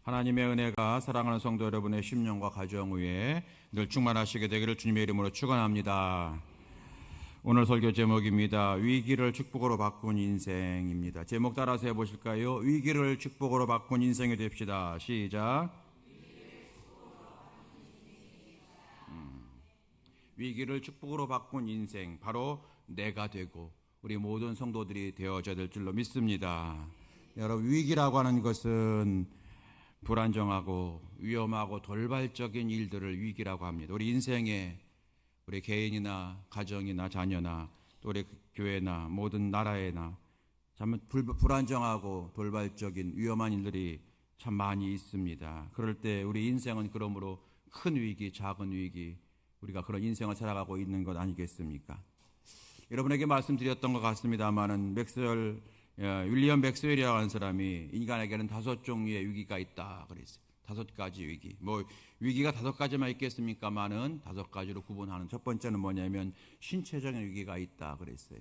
하나님의 은혜가 사랑하는 성도 여러분의 심령과 가정 위에 늘 충만하시게 되기를 주님의 이름으로 축원합니다. 오늘 설교 제목입니다. 위기를 축복으로 바꾼 인생입니다. 제목 따라서 해보실까요? 위기를 축복으로 바꾼 인생이 됩시다. 시작. 위기를 축복으로 바꾼 인생, 바로 내가 되고 우리 모든 성도들이 되어져야 될 줄로 믿습니다. 여러분, 위기라고 하는 것은 불안정하고 위험하고 돌발적인 일들을 위기라고 합니다. 우리 인생에 우리 개인이나 가정이나 자녀나 또 우리 교회나 모든 나라에나 참 불안정하고 돌발적인 위험한 일들이 참 많이 있습니다. 그럴 때 우리 인생은 그러므로 큰 위기, 작은 위기, 우리가 그런 인생을 살아가고 있는 것 아니겠습니까? 여러분에게 말씀드렸던 것 같습니다만은 윌리엄 맥스웰이라고 하는 사람이 인간에게는 5종류의 위기가 있다 그랬어요. 5가지 위기. 위기가 5가지만 있겠습니까만은 5가지로 구분하는. 첫 번째는 뭐냐면 신체적인 위기가 있다 그랬어요.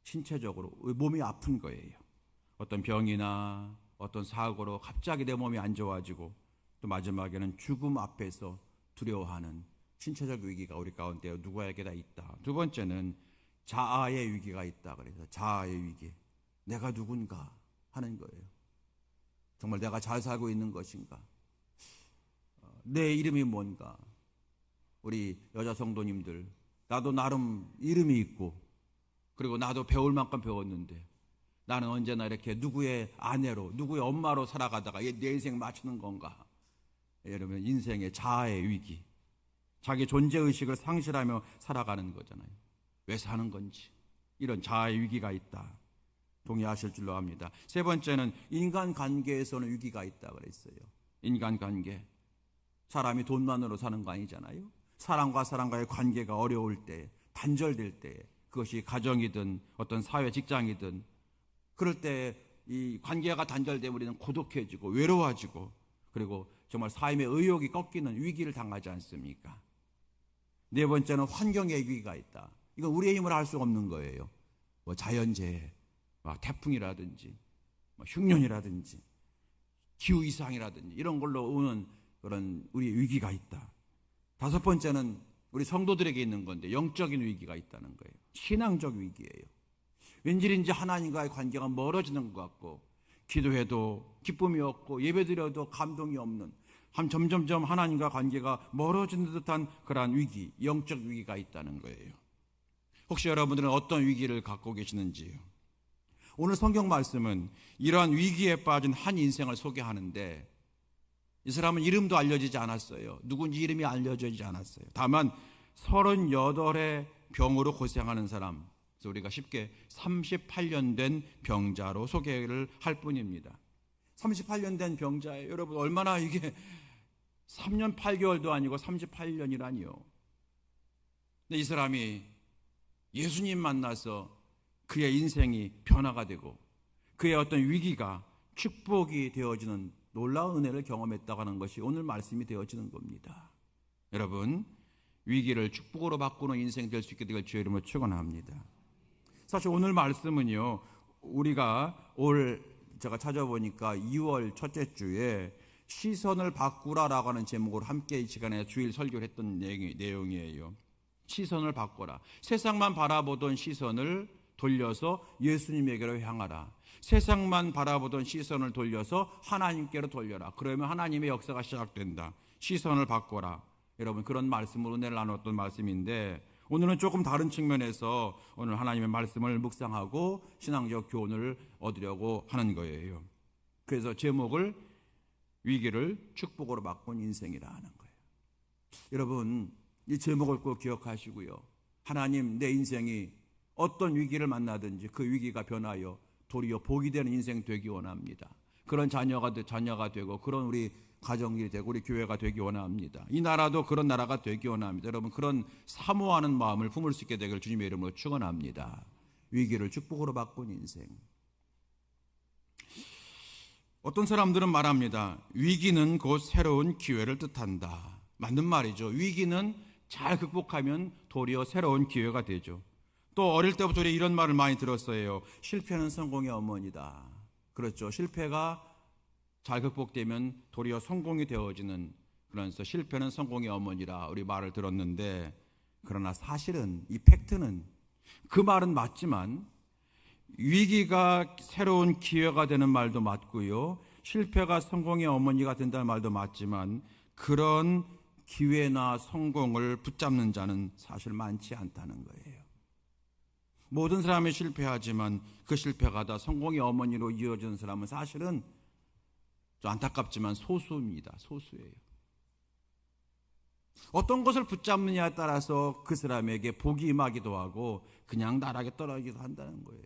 신체적으로 몸이 아픈 거예요. 어떤 병이나 어떤 사고로 갑자기 내 몸이 안 좋아지고 또 마지막에는 죽음 앞에서 두려워하는 신체적 위기가 우리 가운데 누구에게나 있다. 두 번째는 자아의 위기가 있다 그래서 자아의 위기. 내가 누군가 하는 거예요. 정말 내가 잘 살고 있는 것인가? 내 이름이 뭔가? 우리 여자 성도님들, 나도 나름 이름이 있고 그리고 나도 배울 만큼 배웠는데 나는 언제나 이렇게 누구의 아내로, 누구의 엄마로 살아가다가 내 인생 맞추는 건가? 여러분, 인생의 자아의 위기. 자기 존재의식을 상실하며 살아가는 거잖아요. 왜 사는 건지. 이런 자아의 위기가 있다. 동의하실 줄로 압니다. 세 번째는 인간관계에서는 위기가 있다 그랬어요. 인간관계. 사람이 돈만으로 사는 거 아니잖아요. 사람과 사람과의 관계가 어려울 때, 단절될 때, 그것이 가정이든 어떤 사회 직장이든 그럴 때 이 관계가 단절되면 우리는 고독해지고 외로워지고 그리고 정말 삶의 의욕이 꺾이는 위기를 당하지 않습니까? 네 번째는 환경의 위기가 있다. 이건 우리의 힘으로 할 수 없는 거예요. 자연재해, 태풍이라든지 흉년이라든지 기후 이상이라든지 이런 걸로 오는 그런 우리의 위기가 있다. 다섯 번째는 우리 성도들에게 있는 건데 영적인 위기가 있다는 거예요. 신앙적 위기예요. 왠지인지 하나님과의 관계가 멀어지는 것 같고 기도해도 기쁨이 없고 예배드려도 감동이 없는 점점점 하나님과 관계가 멀어지는 듯한 그러한 위기, 영적 위기가 있다는 거예요. 혹시 여러분들은 어떤 위기를 갖고 계시는지요? 오늘 성경 말씀은 이러한 위기에 빠진 한 인생을 소개하는데 이 사람은 이름도 알려지지 않았어요. 누군지 이름이 알려지지 않았어요. 다만 38의 병으로 고생하는 사람, 그래서 우리가 쉽게 38년 된 병자로 소개를 할 뿐입니다. 38년 된 병자예요. 여러분, 얼마나 이게 3년 8개월도 아니고 38년이라니요. 근데 이 사람이 예수님 만나서 그의 인생이 변화가 되고 그의 어떤 위기가 축복이 되어지는 놀라운 은혜를 경험했다고 하는 것이 오늘 말씀이 되어지는 겁니다. 여러분, 위기를 축복으로 바꾸는 인생 될 수 있게 되길 주의 이름으로 축원합니다. 사실 오늘 말씀은요, 우리가 제가 찾아보니까 2월 첫째 주에 시선을 바꾸라라고 하는 제목으로 함께 이 시간에 주일 설교를 했던 내용이에요. 시선을 바꿔라. 세상만 바라보던 시선을 돌려서 예수님에게로 향하라. 세상만 바라보던 시선을 돌려서 하나님께로 돌려라. 그러면 하나님의 역사가 시작된다. 시선을 바꿔라. 여러분, 그런 말씀으로 은혜를 나눴던 말씀인데 오늘은 조금 다른 측면에서 오늘 하나님의 말씀을 묵상하고 신앙적 교훈을 얻으려고 하는 거예요. 그래서 제목을 위기를 축복으로 바꾼 인생이라 하는 거예요. 여러분, 이 제목을 꼭 기억하시고요. 하나님, 내 인생이 어떤 위기를 만나든지 그 위기가 변하여 도리어 복이 되는 인생 되기 원합니다. 그런 자녀가 되고 그런 우리 가정이 되고 우리 교회가 되기 원합니다. 이 나라도 그런 나라가 되기 원합니다. 여러분, 그런 사모하는 마음을 품을 수 있게 되기를 주님의 이름으로 축원합니다. 위기를 축복으로 바꾼 인생. 어떤 사람들은 말합니다. 위기는 곧 새로운 기회를 뜻한다. 맞는 말이죠. 위기는 잘 극복하면 도리어 새로운 기회가 되죠. 또 어릴 때부터 이런 말을 많이 들었어요. 실패는 성공의 어머니다. 그렇죠. 실패가 잘 극복되면 도리어 성공이 되어지는, 그러면서 실패는 성공의 어머니라 우리 말을 들었는데, 그러나 사실은 이 팩트는, 그 말은 맞지만 위기가 새로운 기회가 되는 말도 맞고요, 실패가 성공의 어머니가 된다는 말도 맞지만 그런 기회나 성공을 붙잡는 자는 사실 많지 않다는 거예요. 모든 사람이 실패하지만 그 실패가 다 성공의 어머니로 이어지는 사람은 사실은 좀 안타깝지만 소수입니다. 소수예요. 어떤 것을 붙잡느냐에 따라서 그 사람에게 복이 임하기도 하고 그냥 나락에 떨어지기도 한다는 거예요.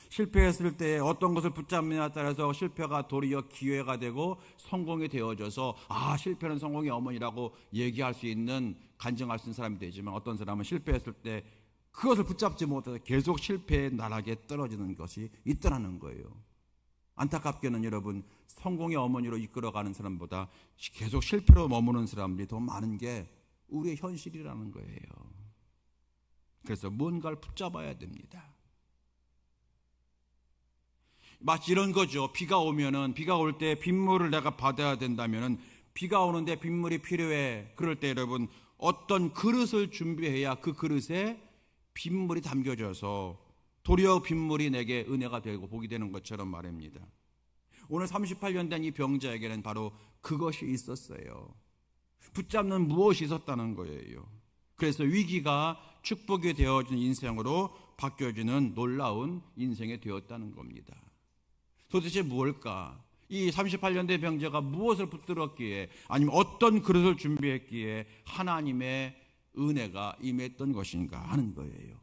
실패했을 때 어떤 것을 붙잡느냐에 따라서 실패가 도리어 기회가 되고 성공이 되어져서 실패는 성공의 어머니라고 얘기할 수 있는, 간증할 수 있는 사람이 되지만, 어떤 사람은 실패했을 때 그것을 붙잡지 못해서 계속 실패의 나락에 떨어지는 것이 있더라는 거예요. 안타깝게는 여러분, 성공의 어머니로 이끌어가는 사람보다 계속 실패로 머무는 사람들이 더 많은 게 우리의 현실이라는 거예요. 그래서 뭔가를 붙잡아야 됩니다. 마치 이런 거죠. 비가 오면은, 비가 올 때 빗물을 내가 받아야 된다면은, 비가 오는데 빗물이 필요해. 그럴 때 여러분, 어떤 그릇을 준비해야 그 그릇에 빗물이 담겨져서 도리어 빗물이 내게 은혜가 되고 복이 되는 것처럼 말입니다. 오늘 38년 된 이 병자에게는 바로 그것이 있었어요. 붙잡는 무엇이 있었다는 거예요. 그래서 위기가 축복이 되어진 인생으로 바뀌어지는 놀라운 인생이 되었다는 겁니다. 도대체 무엇일까? 이 38년 된 병자가 무엇을 붙들었기에, 아니면 어떤 그릇을 준비했기에 하나님의 은혜가 임했던 것인가 하는 거예요.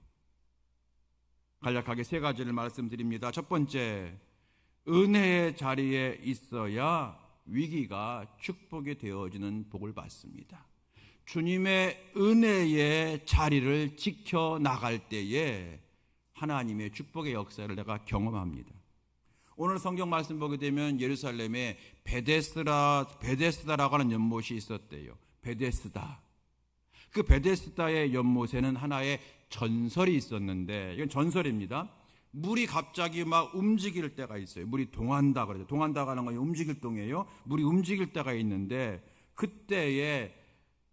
간략하게 세 가지를 말씀드립니다. 첫 번째, 은혜의 자리에 있어야 위기가 축복이 되어지는 복을 받습니다. 주님의 은혜의 자리를 지켜나갈 때에 하나님의 축복의 역사를 내가 경험합니다. 오늘 성경 말씀 보게 되면 예루살렘에 베데스다라고 하는 연못이 있었대요. 베데스다. 그 베데스다의 연못에는 하나의 전설이 있었는데, 이건 전설입니다. 물이 갑자기 막 움직일 때가 있어요. 물이 동한다 그러죠. 동한다가 하는 건 움직일 동이에요. 물이 움직일 때가 있는데, 그때에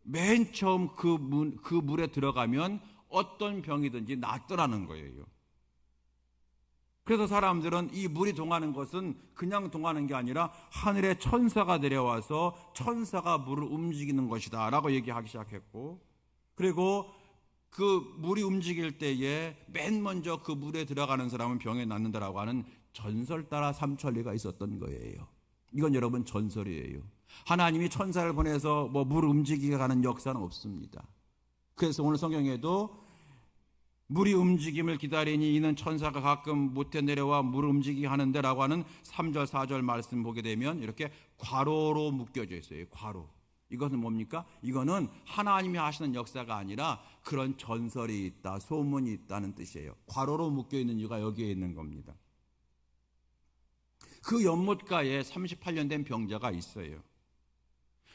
맨 처음 그 물에 들어가면 어떤 병이든지 낫더라는 거예요. 그래서 사람들은 이 물이 동하는 것은 그냥 동하는 게 아니라 하늘의 천사가 내려와서 천사가 물을 움직이는 것이다 라고 얘기하기 시작했고, 그리고 그 물이 움직일 때에 맨 먼저 그 물에 들어가는 사람은 병에 낫는다라고 하는 전설 따라 삼천리가 있었던 거예요. 이건 여러분 전설이에요. 하나님이 천사를 보내서 물을 움직이게 하는 역사는 없습니다. 그래서 오늘 성경에도 물이 움직임을 기다리니 이는 천사가 가끔 못해 내려와 물을 움직이게 하는데 라고 하는 3절 4절 말씀 보게 되면 이렇게 괄호로 묶여져 있어요. 괄호. 이것은 뭡니까? 이거는 하나님이 하시는 역사가 아니라 그런 전설이 있다, 소문이 있다는 뜻이에요. 괄호로 묶여 있는 이유가 여기에 있는 겁니다. 그 연못가에 38년 된 병자가 있어요.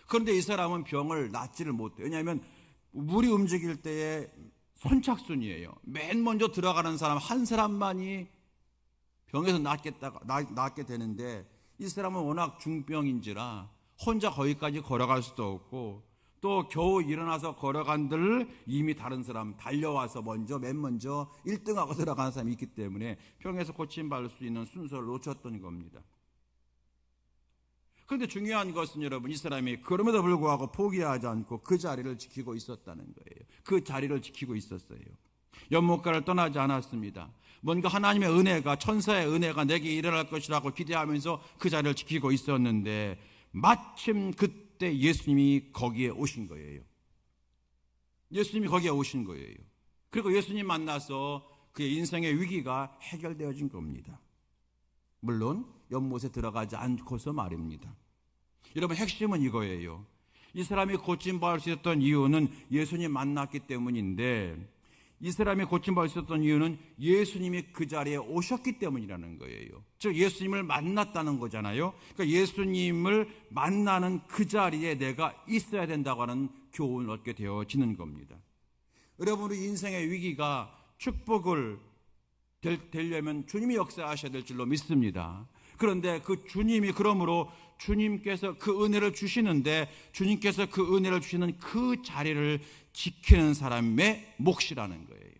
그런데 이 사람은 병을 낫지를 못해요. 왜냐하면 물이 움직일 때에 선착순이에요. 맨 먼저 들어가는 사람 한 사람만이 병에서 낫게 되는데, 이 사람은 워낙 중병인지라 혼자 거기까지 걸어갈 수도 없고, 또 겨우 일어나서 걸어간들 이미 다른 사람 달려와서 맨 먼저 1등하고 들어가는 사람이 있기 때문에 병에서 고침받을 수 있는 순서를 놓쳤던 겁니다. 그런데 중요한 것은 여러분, 이 사람이 그럼에도 불구하고 포기하지 않고 그 자리를 지키고 있었다는 거예요. 그 자리를 지키고 있었어요. 연못가를 떠나지 않았습니다. 뭔가 하나님의 은혜가, 천사의 은혜가 내게 일어날 것이라고 기대하면서 그 자리를 지키고 있었는데, 마침 그때 예수님이 거기에 오신 거예요. 예수님이 거기에 오신 거예요. 그리고 예수님 만나서 그의 인생의 위기가 해결되어진 겁니다. 물론 연못에 들어가지 않고서 말입니다. 여러분, 핵심은 이거예요. 이 사람이 고침받을 수 있었던 이유는 예수님 만났기 때문인데, 이 사람이 고침받을 수 있었던 이유는 예수님이 그 자리에 오셨기 때문이라는 거예요. 즉 예수님을 만났다는 거잖아요. 그러니까 예수님을 만나는 그 자리에 내가 있어야 된다고 하는 교훈을 얻게 되어지는 겁니다. 여러분, 우리 인생의 위기가 축복을 되려면 주님이 역사하셔야 될 줄로 믿습니다. 그런데 그 주님이 그러므로 주님께서 그 은혜를 주시는데 주님께서 그 은혜를 주시는 그 자리를 지키는 사람의 몫이라는 거예요.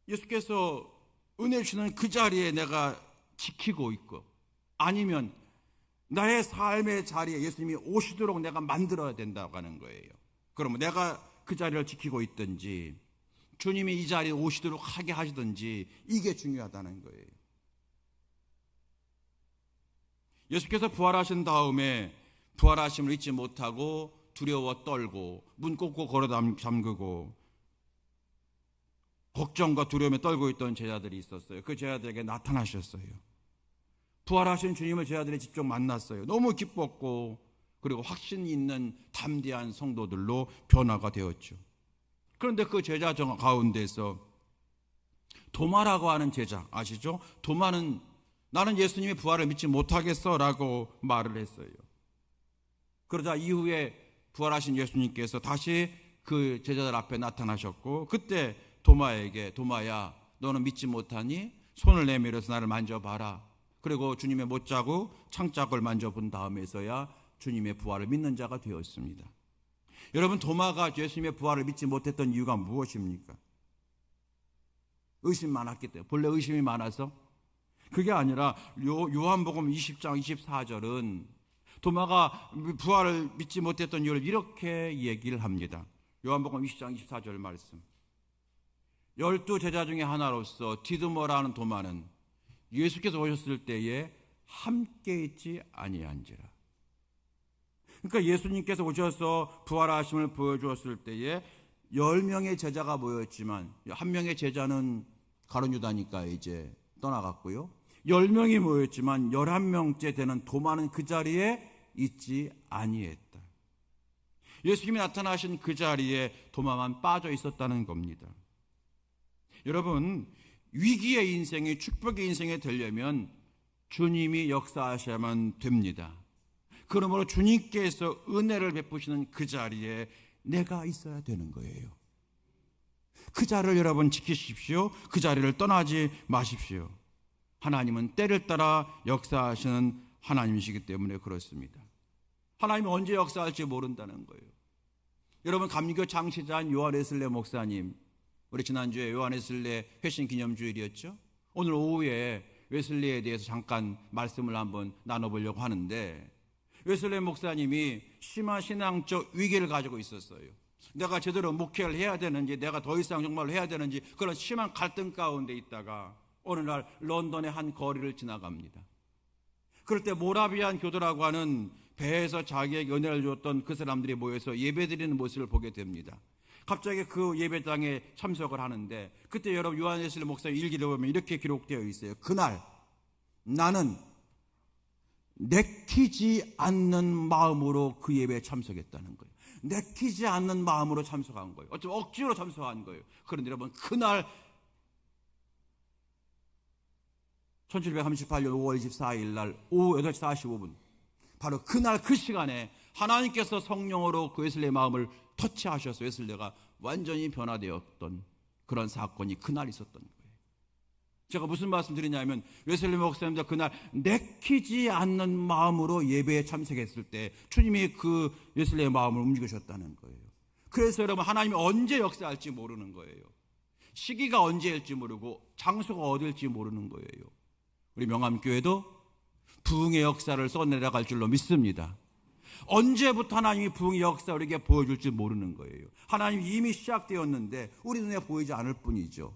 예수께서 은혜 주시는 그 자리에 내가 지키고 있고, 아니면 나의 삶의 자리에 예수님이 오시도록 내가 만들어야 된다고 하는 거예요. 그러면 내가 그 자리를 지키고 있든지 주님이 이 자리에 오시도록 하게 하시든지, 이게 중요하다는 거예요. 예수께서 부활하신 다음에 부활하심을 잊지 못하고 두려워 떨고 문 꽂고 걸어 잠그고 걱정과 두려움에 떨고 있던 제자들이 있었어요. 그 제자들에게 나타나셨어요. 부활하신 주님을 제자들이 직접 만났어요. 너무 기뻤고, 그리고 확신 있는 담대한 성도들로 변화가 되었죠. 그런데 그 제자 가운데서 도마라고 하는 제자 아시죠? 도마는 나는 예수님의 부활을 믿지 못하겠어 라고 말을 했어요. 그러자 이후에 부활하신 예수님께서 다시 그 제자들 앞에 나타나셨고, 그때 도마에게 도마야 너는 믿지 못하니 손을 내밀어서 나를 만져봐라. 그리고 주님의 못자국 창자국을 만져본 다음에서야 주님의 부활을 믿는 자가 되었습니다. 여러분, 도마가 예수님의 부활을 믿지 못했던 이유가 무엇입니까? 의심 많았기 때문에. 본래 의심이 많아서? 그게 아니라 요한복음 20장 24절은 도마가 부활을 믿지 못했던 이유를 이렇게 얘기를 합니다. 요한복음 20장 24절 말씀. 12 제자 중에 하나로서 디두머라는 도마는 예수께서 오셨을 때에 함께 있지 아니한지라. 그러니까 예수님께서 오셔서 부활하심을 보여주었을 때에 10명의 제자가 모였지만 한 명의 제자는 가룟 유다니까 이제 떠나갔고요. 10명이 모였지만 11명째 되는 도마는 그 자리에 있지 아니했다. 예수님이 나타나신 그 자리에 도마만 빠져 있었다는 겁니다. 여러분, 위기의 인생이 축복의 인생이 되려면 주님이 역사하셔야만 됩니다. 그러므로 주님께서 은혜를 베푸시는 그 자리에 내가 있어야 되는 거예요. 그 자리를 여러분 지키십시오. 그 자리를 떠나지 마십시오. 하나님은 때를 따라 역사하시는 하나님이시기 때문에 그렇습니다. 하나님이 언제 역사할지 모른다는 거예요. 여러분, 감리교 창시자인 요한 웨슬레 목사님, 우리 지난주에 요한 웨슬레 회신 기념주일이었죠. 오늘 오후에 웨슬레에 대해서 잠깐 말씀을 한번 나눠보려고 하는데, 웨슬레 목사님이 심한 신앙적 위기를 가지고 있었어요. 내가 제대로 목회를 해야 되는지, 내가 더 이상 정말로 해야 되는지, 그런 심한 갈등 가운데 있다가 어느 날 런던의 한 거리를 지나갑니다. 그럴 때 모라비안 교도라고 하는 배에서 자기에게 은혜를 줬던 그 사람들이 모여서 예배드리는 모습을 보게 됩니다. 갑자기 그 예배당에 참석을 하는데, 그때 여러분 요한 웨슬레 목사의 일기를 보면 이렇게 기록되어 있어요. 그날 나는 내키지 않는 마음으로 그 예배에 참석했다는 거예요. 내키지 않는 마음으로 참석한 거예요. 어쩌면 억지로 참석한 거예요. 그런데 여러분, 그날 1738년 5월 24일 날 오후 8시 45분, 바로 그날 그 시간에 하나님께서 성령으로 그 웨슬레의 마음을 터치하셔서 웨슬레가 완전히 변화되었던 그런 사건이 그날 있었던 거예요. 제가 무슨 말씀 드리냐면, 웨슬레 목사님도 그날 내키지 않는 마음으로 예배에 참석했을 때 주님이 그 웨슬레의 마음을 움직이셨다는 거예요. 그래서 여러분, 하나님이 언제 역사할지 모르는 거예요. 시기가 언제일지 모르고 장소가 어디일지 모르는 거예요. 우리 명암교회도 부흥의 역사를 써내려갈 줄로 믿습니다. 언제부터 하나님이 부흥의 역사를 우리에게 보여줄지 모르는 거예요. 하나님이 이미 시작되었는데 우리 눈에 보이지 않을 뿐이죠.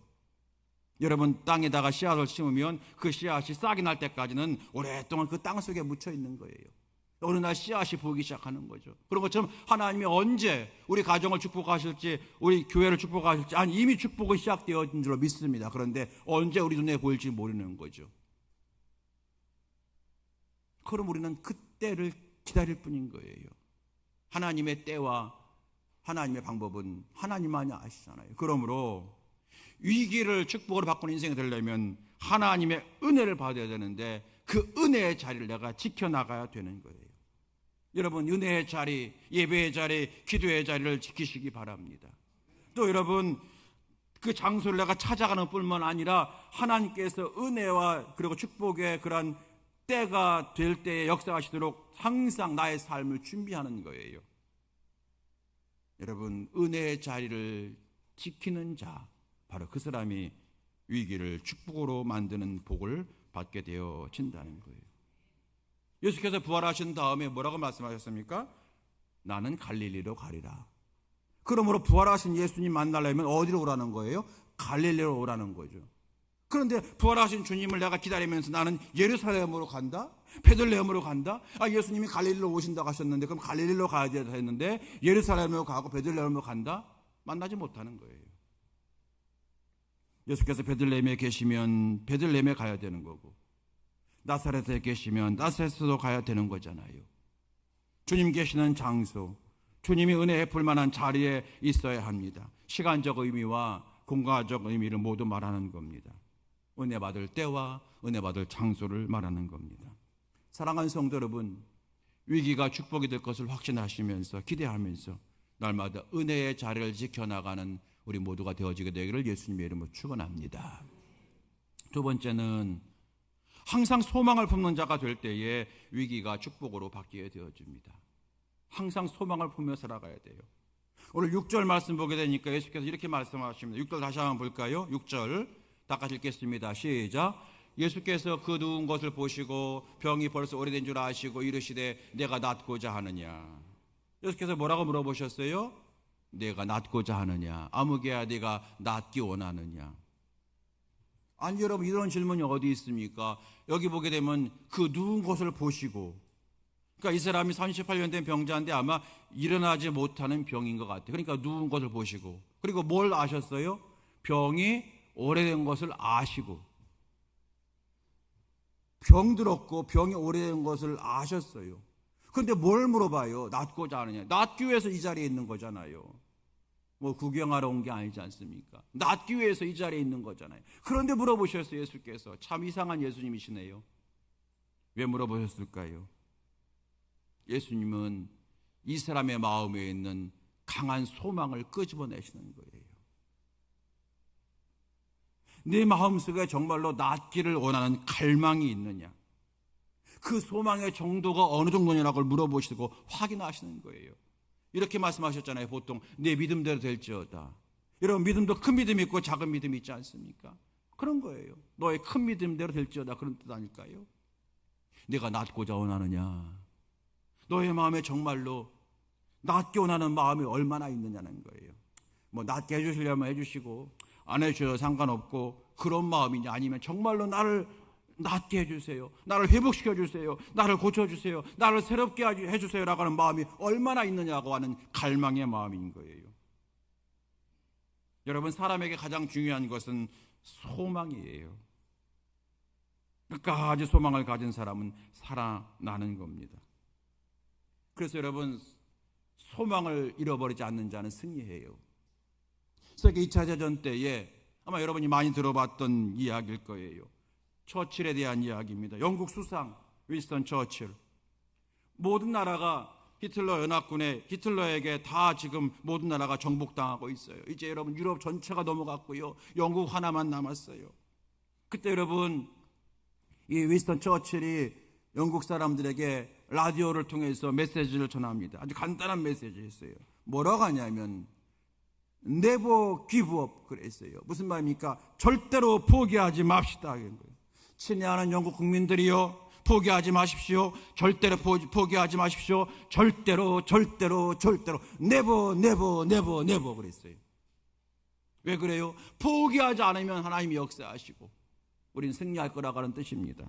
여러분, 땅에다가 씨앗을 심으면 그 씨앗이 싹이 날 때까지는 오랫동안 그 땅 속에 묻혀 있는 거예요. 어느 날 씨앗이 보이기 시작하는 거죠. 그런 것처럼 하나님이 언제 우리 가정을 축복하실지, 우리 교회를 축복하실지, 아니 이미 축복이 시작되었는 줄로 믿습니다. 그런데 언제 우리 눈에 보일지 모르는 거죠. 그럼 우리는 그때를 기다릴 뿐인 거예요. 하나님의 때와 하나님의 방법은 하나님만이 아시잖아요. 그러므로 위기를 축복으로 바꾸는 인생이 되려면 하나님의 은혜를 받아야 되는데, 그 은혜의 자리를 내가 지켜나가야 되는 거예요. 여러분, 은혜의 자리, 예배의 자리, 기도의 자리를 지키시기 바랍니다. 또 여러분, 그 장소를 내가 찾아가는 뿐만 아니라 하나님께서 은혜와 그리고 축복의 그런 때가 될 때에 역사하시도록 항상 나의 삶을 준비하는 거예요. 여러분, 은혜의 자리를 지키는 자, 바로 그 사람이 위기를 축복으로 만드는 복을 받게 되어진다는 거예요. 예수께서 부활하신 다음에 뭐라고 말씀하셨습니까? 나는 갈릴리로 가리라. 그러므로 부활하신 예수님 만나려면 어디로 오라는 거예요? 갈릴리로 오라는 거죠. 그런데 부활하신 주님을 내가 기다리면서 나는 예루살렘으로 간다? 베들레헴으로 간다? 예수님이 갈릴리로 오신다고 하셨는데 그럼 갈릴리로 가야 된다 했는데 예루살렘으로 가고 베들레헴으로 간다? 만나지 못하는 거예요. 예수께서 베들레헴에 계시면 베들레헴에 가야 되는 거고 나사렛에 계시면 나사렛으로 가야 되는 거잖아요. 주님 계시는 장소, 주님이 은혜 베풀 만한 자리에 있어야 합니다. 시간적 의미와 공간적 의미를 모두 말하는 겁니다. 은혜 받을 때와 은혜 받을 장소를 말하는 겁니다. 사랑하는 성도 여러분, 위기가 축복이 될 것을 확신하시면서 기대하면서 날마다 은혜의 자리를 지켜나가는 우리 모두가 되어지게 되기를 예수님의 이름으로 축원합니다. 두 번째는 항상 소망을 품는 자가 될 때에 위기가 축복으로 바뀌게 되어집니다. 항상 소망을 품며 살아가야 돼요. 오늘 6절 말씀 보게 되니까 예수께서 이렇게 말씀하십니다. 6절 다시 한번 볼까요? 6절 다 같이 읽겠습니다. 시작. 예수께서 그 누운 것을 보시고 병이 벌써 오래된 줄 아시고 이르시되 내가 낫고자 하느냐. 예수께서 뭐라고 물어보셨어요? 내가 낫고자 하느냐. 아무개야 내가 낫기 원하느냐. 아니 여러분, 이런 질문이 어디 있습니까? 여기 보게 되면 그 누운 것을 보시고, 그러니까 이 사람이 38년 된 병자인데 아마 일어나지 못하는 병인 것 같아요. 그러니까 누운 것을 보시고, 그리고 뭘 아셨어요? 병이 오래된 것을 아시고, 병들었고 병이 오래된 것을 아셨어요. 그런데 뭘 물어봐요? 낫고자 하느냐. 낫기 위해서 이 자리에 있는 거잖아요. 뭐 구경하러 온 게 아니지 않습니까? 낫기 위해서 이 자리에 있는 거잖아요. 그런데 물어보셨어요. 예수께서. 참 이상한 예수님이시네요. 왜 물어보셨을까요? 예수님은 이 사람의 마음에 있는 강한 소망을 끄집어내시는 거예요. 네 마음속에 정말로 낫기를 원하는 갈망이 있느냐, 그 소망의 정도가 어느 정도냐라고 물어보시고 확인하시는 거예요. 이렇게 말씀하셨잖아요. 보통 내 믿음대로 될지어다. 여러분, 믿음도 큰 믿음이 있고 작은 믿음이 있지 않습니까? 그런 거예요. 너의 큰 믿음대로 될지어다, 그런 뜻 아닐까요? 내가 낫고자 원하느냐, 너의 마음에 정말로 낫게 원하는 마음이 얼마나 있느냐는 거예요. 뭐 낫게 해주시려면 해주시고 안 해주셔도 상관없고, 그런 마음이냐, 아니면 정말로 나를 낫게 해주세요, 나를 회복시켜 주세요, 나를 고쳐주세요, 나를 새롭게 해주세요 라고 하는 마음이 얼마나 있느냐고 하는 갈망의 마음인 거예요. 여러분, 사람에게 가장 중요한 것은 소망이에요. 끝까지 소망을 가진 사람은 살아나는 겁니다. 그래서 여러분, 소망을 잃어버리지 않는 자는 승리해요. 세계 2차 대전 때에 아마 여러분이 많이 들어봤던 이야기일 거예요. 처칠에 대한 이야기입니다. 영국 수상 윈스턴 처칠. 모든 나라가 히틀러 연합군에, 히틀러에게 다 지금 모든 나라가 정복당하고 있어요. 이제 여러분 유럽 전체가 넘어갔고요. 영국 하나만 남았어요. 그때 여러분, 이 윈스턴 처칠이 영국 사람들에게 라디오를 통해서 메시지를 전합니다. 아주 간단한 메시지였어요. 뭐라고 하냐면 Never give up 그랬어요. 무슨 말입니까? 절대로 포기하지 맙시다. 친애하는 영국 국민들이요, 포기하지 마십시오. 절대로 포기하지 마십시오. 절대로 never never never never 그랬어요. 왜 그래요? 포기하지 않으면 하나님이 역사하시고 우리는 승리할 거라고 하는 뜻입니다.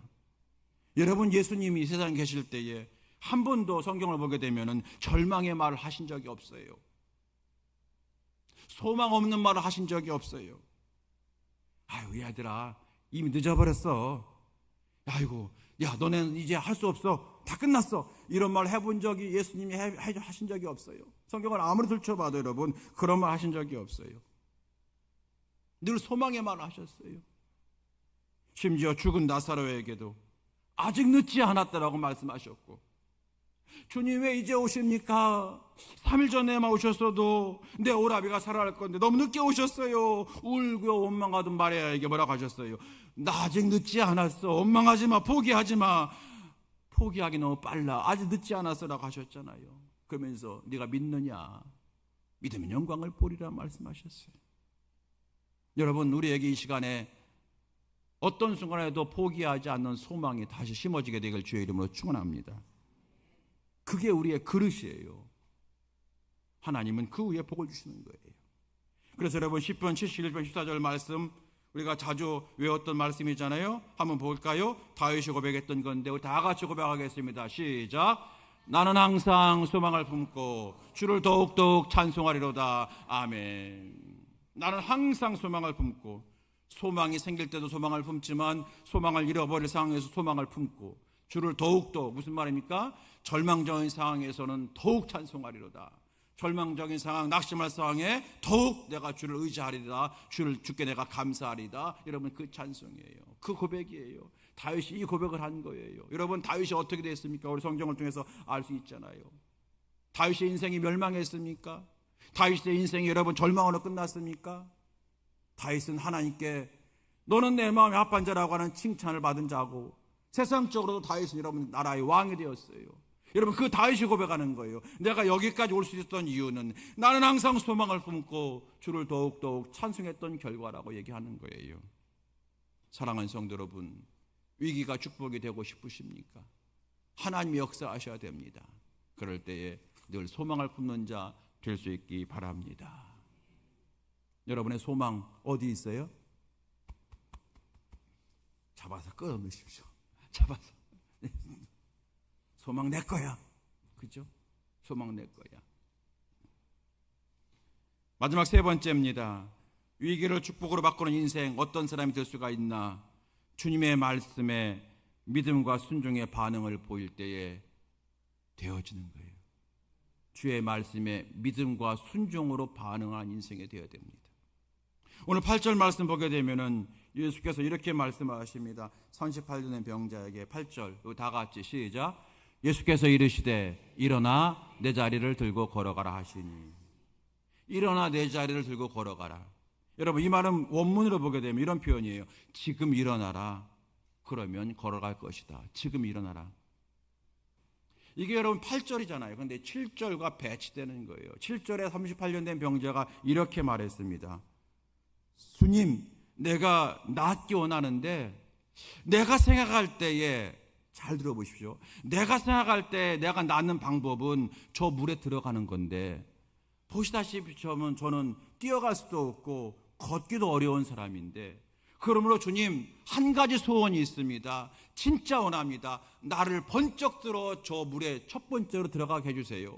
여러분, 예수님이 이 세상에 계실 때에 한 번도 성경을 보게 되면 절망의 말을 하신 적이 없어요. 소망 없는 말을 하신 적이 없어요. 아유, 얘들아, 이미 늦어버렸어. 아이고, 야, 너네는 이제 할 수 없어. 다 끝났어. 이런 말 해본 적이, 예수님이 하신 적이 없어요. 성경을 아무리 들춰봐도 여러분, 그런 말 하신 적이 없어요. 늘 소망의 말을 하셨어요. 심지어 죽은 나사로에게도 아직 늦지 않았다라고 말씀하셨고, 주님 왜 이제 오십니까? 3일 전에만 오셨어도 내 오라비가 살아날 건데 너무 늦게 오셨어요. 울고 원망하던 말이야. 이게 뭐라고 하셨어요? 나 아직 늦지 않았어. 원망하지 마. 포기하지 마. 포기하기 너무 빨라. 아직 늦지 않았어라고 하셨잖아요. 그러면서 네가 믿느냐? 믿으면 영광을 보리라 말씀하셨어요. 여러분, 우리에게 이 시간에 어떤 순간에도 포기하지 않는 소망이 다시 심어지게 되길 주의 이름으로 축원합니다. 그게 우리의 그릇이에요. 하나님은 그 위에 복을 주시는 거예요. 그래서 여러분 10편 71편 14절 말씀 우리가 자주 외웠던 말씀이잖아요. 한번 볼까요? 다윗이 고백했던 건데 우리 다 같이 고백하겠습니다. 시작. 나는 항상 소망을 품고 주를 더욱더욱 찬송하리로다. 아멘. 나는 항상 소망을 품고, 소망이 생길 때도 소망을 품지만 소망을 잃어버릴 상황에서 소망을 품고, 주를 더욱더, 무슨 말입니까? 절망적인 상황에서는 더욱 찬송하리로다. 절망적인 상황, 낙심할 상황에 더욱 내가 주를 의지하리다. 주께 내가 감사하리다. 여러분, 그 찬송이에요. 그 고백이에요. 다윗이 이 고백을 한 거예요. 여러분, 다윗이 어떻게 됐습니까? 우리 성경을 통해서 알 수 있잖아요. 다윗의 인생이 멸망했습니까? 다윗의 인생이 여러분 절망으로 끝났습니까? 다윗은 하나님께 너는 내 마음의 합한 자라고 하는 칭찬을 받은 자고, 세상적으로도 다윗은 여러분 나라의 왕이 되었어요. 여러분, 그 다윗이 고백하는 거예요. 내가 여기까지 올 수 있었던 이유는 나는 항상 소망을 품고 주를 더욱더욱 찬송했던 결과라고 얘기하는 거예요. 사랑하는 성도 여러분, 위기가 축복이 되고 싶으십니까? 하나님이 역사하셔야 됩니다. 그럴 때에 늘 소망을 품는 자 될 수 있기 바랍니다. 여러분의 소망 어디 있어요? 잡아서 끌어넣으십시오. 잡아서. 소망 내 거야. 그죠? 소망 내 거야. 마지막 세 번째입니다. 위기를 축복으로 바꾸는 인생, 어떤 사람이 될 수가 있나? 주님의 말씀에 믿음과 순종의 반응을 보일 때에 되어지는 거예요. 주의 말씀에 믿음과 순종으로 반응한 인생이 되어야 됩니다. 오늘 8절 말씀 보게 되면은 예수께서 이렇게 말씀하십니다. 38년 된 병자에게 8절 다 같이 시작. 예수께서 이르시되 일어나 내 자리를 들고 걸어가라 하시니. 일어나 내 자리를 들고 걸어가라. 여러분, 이 말은 원문으로 보게 되면 이런 표현이에요. 지금 일어나라. 그러면 걸어갈 것이다. 지금 일어나라. 이게 여러분 8절이잖아요. 그런데 7절과 배치되는 거예요. 7절에 38년 된 병자가 이렇게 말했습니다. 주님, 내가 낫기 원하는데 내가 생각할 때에, 잘 들어보십시오. 내가 생각할 때 내가 낫는 방법은 저 물에 들어가는 건데, 보시다시피 저는 뛰어갈 수도 없고 걷기도 어려운 사람인데, 그러므로 주님, 한 가지 소원이 있습니다. 진짜 원합니다. 나를 번쩍 들어 저 물에 첫 번째로 들어가게 해주세요.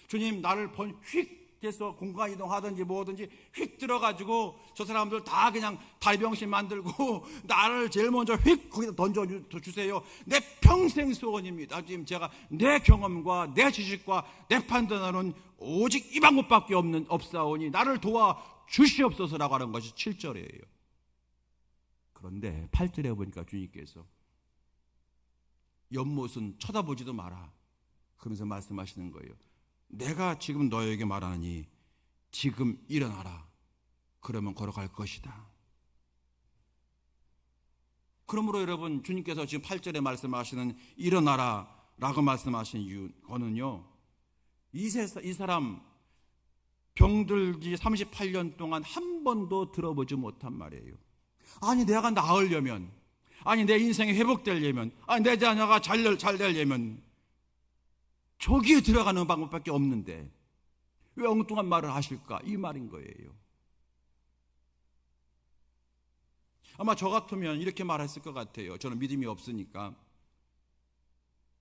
주님, 나를 휙 해서 공간 이동하든지 뭐든지 휙 들어가지고 저 사람들 다 그냥 달병신 만들고 나를 제일 먼저 휙 거기다 던져주세요. 내 평생 소원입니다. 지금 제가 내 경험과 내 지식과 내 판단으로는 오직 이 방법밖에 없사오니 나를 도와 주시옵소서라고 하는 것이 7절이에요. 그런데 8절에 보니까 주님께서 연못은 쳐다보지도 마라. 그러면서 말씀하시는 거예요. 내가 지금 너에게 말하니 지금 일어나라. 그러면 걸어갈 것이다. 그러므로 여러분, 주님께서 지금 8절에 말씀하시는 일어나라 라고 말씀하신 이유는요, 이 사람 병들지 38년 동안 한 번도 들어보지 못한 말이에요. 아니, 내가 나으려면, 아니, 내 인생이 회복되려면, 아니, 내 자녀가 잘 되려면 저기에 들어가는 방법밖에 없는데 왜 엉뚱한 말을 하실까? 이 말인 거예요. 아마 저 같으면 이렇게 말했을 것 같아요. 저는 믿음이 없으니까.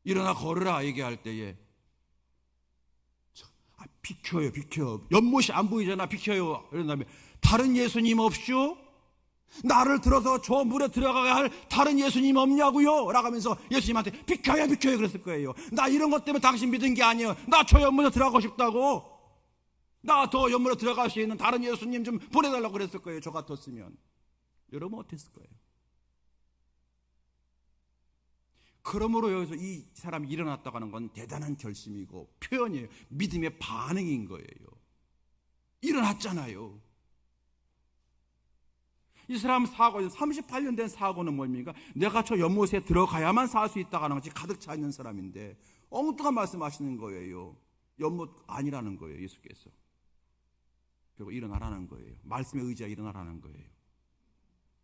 일어나 걸으라 얘기할 때에 비켜요, 비켜. 연못이 안 보이잖아, 비켜요. 이런 다음에 다른 예수님 없쇼? 나를 들어서 저 물에 들어가게 할 다른 예수님 없냐고요? 라고 하면서 예수님한테 비켜요, 비켜요 그랬을 거예요. 나 이런 것 때문에 당신 믿은 게 아니에요. 나 저 연못에 들어가고 싶다고. 나 더 연못에 들어갈 수 있는 다른 예수님 좀 보내달라고 그랬을 거예요. 저 같았으면. 여러분 어땠을 거예요? 그러므로 여기서 이 사람이 일어났다고 하는 건 대단한 결심이고 표현이에요. 믿음의 반응인 거예요. 일어났잖아요. 이 사람 사고, 38년 된 사고는 뭡니까? 내가 저 연못에 들어가야만 살 수 있다고 하는 것이 가득 차 있는 사람인데 엉뚱한 말씀하시는 거예요. 연못 아니라는 거예요, 예수께서. 그리고 일어나라는 거예요. 말씀에 의지하여 일어나라는 거예요.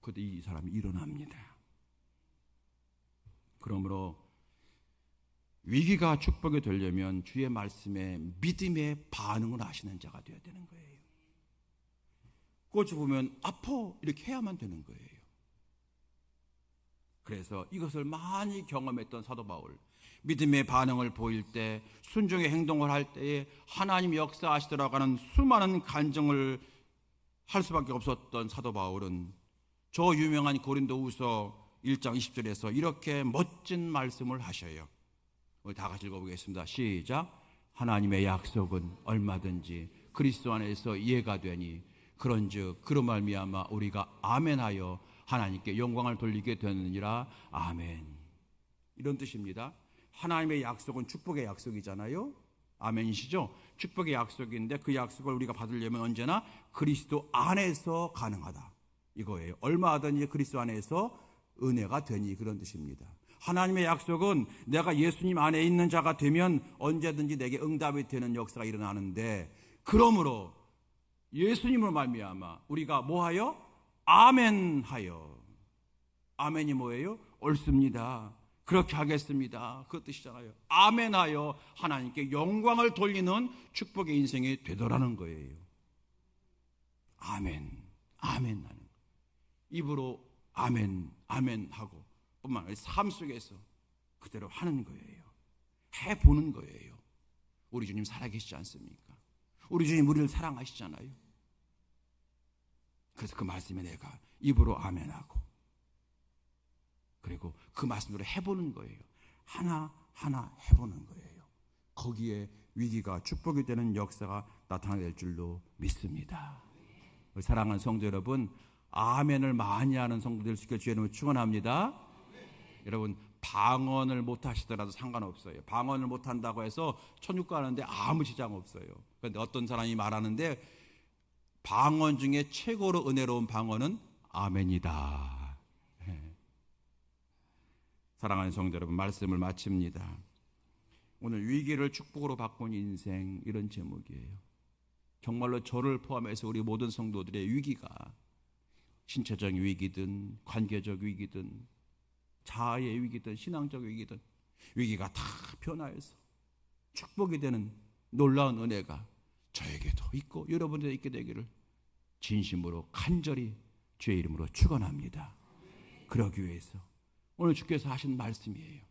그런데 이 사람이 일어납니다. 그러므로 위기가 축복이 되려면 주의 말씀에 믿음의 반응을 하시는 자가 되어야 되는 거예요. 꽃이 보면 아파 이렇게 해야만 되는 거예요. 그래서 이것을 많이 경험했던 사도 바울, 믿음의 반응을 보일 때, 순종의 행동을 할 때에 하나님이 역사하시더라고 하는 수많은 간증을 할 수밖에 없었던 사도 바울은 저 유명한 고린도후서 1장 20절에서 이렇게 멋진 말씀을 하셔요. 우리 다 같이 읽어보겠습니다. 시작. 하나님의 약속은 얼마든지 그리스도 안에서 이해가 되니 그런즉 그로 말미암아 우리가 아멘하여 하나님께 영광을 돌리게 되느니라. 아멘. 이런 뜻입니다. 하나님의 약속은 축복의 약속이잖아요. 아멘이시죠? 축복의 약속인데 그 약속을 우리가 받으려면 언제나 그리스도 안에서 가능하다 이거예요. 얼마든지 그리스도 안에서 은혜가 되니, 그런 뜻입니다. 하나님의 약속은 내가 예수님 안에 있는 자가 되면 언제든지 내게 응답이 되는 역사가 일어나는데, 그러므로 예수님으로 말미암아 우리가 뭐하여? 아멘하여. 아멘이 뭐예요? 옳습니다, 그렇게 하겠습니다, 그 뜻이잖아요. 아멘하여 하나님께 영광을 돌리는 축복의 인생이 되더라는 거예요. 아멘, 아멘 하는, 입으로 아멘, 아멘 하고 뿐만 아니라 삶 속에서 그대로 하는 거예요. 해보는 거예요. 우리 주님 살아계시지 않습니까? 우리 주님 우리를 사랑하시잖아요. 그래서 그 말씀에 내가 입으로 아멘하고, 그리고 그 말씀대로 해보는 거예요. 하나하나 해보는 거예요. 거기에 위기가 축복이 되는 역사가 나타날 줄로 믿습니다. 사랑하는 성도 여러분, 아멘을 많이 하는 성도들 시켜 주의 이름으로 축원합니다. 여러분, 방언을 못 하시더라도 상관없어요. 방언을 못 한다고 해서 천국 가는데 아무 지장 없어요. 그런데 어떤 사람이 말하는데 방언 중에 최고로 은혜로운 방언은 아멘이다. 사랑하는 성도 여러분, 말씀을 마칩니다. 오늘 위기를 축복으로 바꾼 인생, 이런 제목이에요. 정말로 저를 포함해서 우리 모든 성도들의 위기가 신체적 위기든 관계적 위기든 자아의 위기든 신앙적 위기든 위기가 다 변화해서 축복이 되는 놀라운 은혜가 저에게도 있고 여러분들에게 있게 되기를 진심으로 간절히 주의 이름으로 축원합니다. 그러기 위해서 오늘 주께서 하신 말씀이에요.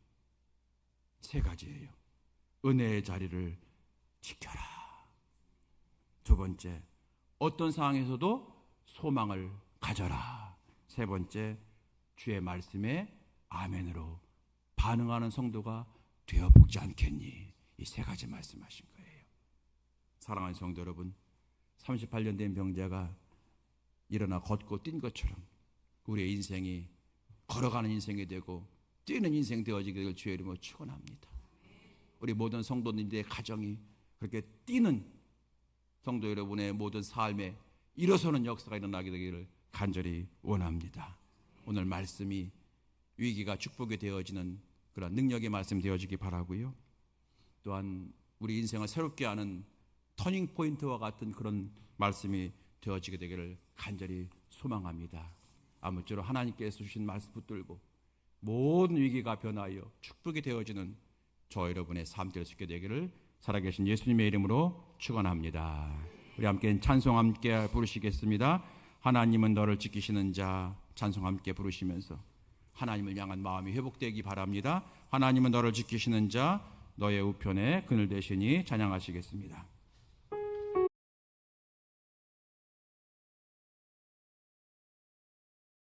세 가지예요. 은혜의 자리를 지켜라. 두 번째, 어떤 상황에서도 소망을 가져라. 세 번째, 주의 말씀에 아멘으로 반응하는 성도가 되어보지 않겠니? 이 세 가지 말씀하신 거예요. 사랑하는 성도 여러분, 38년 된 병자가 일어나 걷고 뛴 것처럼 우리의 인생이 걸어가는 인생이 되고 뛰는 인생 되어지게 될 주의 이름으로 축원합니다. 우리 모든 성도님들의 가정이 그렇게 뛰는 성도 여러분의 모든 삶에 일어서는 역사가 일어나게 되기를 간절히 원합니다. 오늘 말씀이 위기가 축복이 되어지는 그런 능력의 말씀 되어지기 바라고요. 또한 우리 인생을 새롭게 하는 터닝 포인트와 같은 그런 말씀이 되어지게 되기를 간절히 소망합니다. 아무쪼록 하나님께서 주신 말씀 붙들고 모든 위기가 변하여 축복이 되어지는 저 여러분의 삶 될 수 있게 되기를 살아계신 예수님의 이름으로 축원합니다. 우리 함께 찬송 함께 부르시겠습니다. 하나님은 너를 지키시는 자, 찬송 함께 부르시면서 하나님을 향한 마음이 회복되기 바랍니다. 하나님은 너를 지키시는 자, 너의 우편에 그늘 되시니 찬양하시겠습니다.